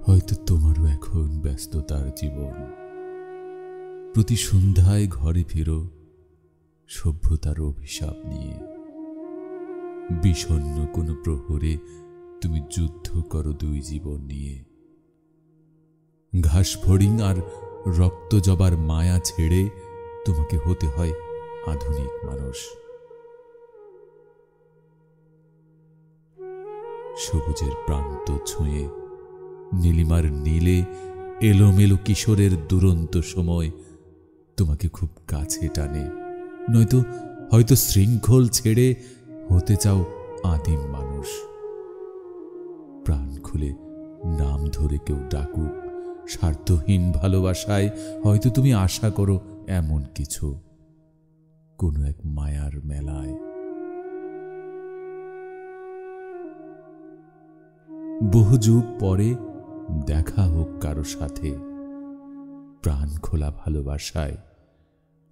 হয়তো তোমারও এখন ব্যস্ততার জীবন। প্রতি সন্ধ্যায় ঘরে ফেরো সভ্যতার অভিশাপ নিয়ে। বিষণ্ণ কোনো প্রহরে তুমি যুদ্ধ করো দুই জীবন নিয়ে। ঘাস ফড়িং আর রক্ত জবার মায়া ছেড়ে তোমাকে হতে হয় আধুনিক মানুষ। সবুজের প্রান্ত ছুঁয়ে নীলিমার নীলে এলোমেলো কিশোরের দুরন্ত সময় তোমাকে খুব কাছে টানে। নয়তো হয়তো শৃঙ্খল ছেড়ে হতে চাও আদিম মানুষ। প্রাণ খুলে নাম ধরে কেউ ডাকুক স্বার্থহীন ভালোবাসায় হয়তো তুমি আশা করো এমন কিছু, কোনো এক মায়ার মেলায়। বহু যুগ পরে দেখা হোক কারো সাথে প্রাণ খোলা ভালোবাসায়।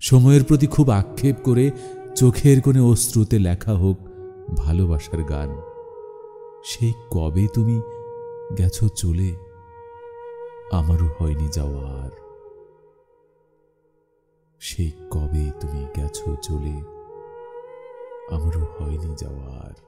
সময়ের প্রতি খুব আক্ষেপ করে চোখের কোণে অশ্রুতে লেখা হোক ভালোবাসার গান। সেই কবে তুমি গেছো চলে, আমারও হয়নি যাওয়ার। সেই কবে তুমি গেছো চলে, আমারও হয়নি যাওয়ার।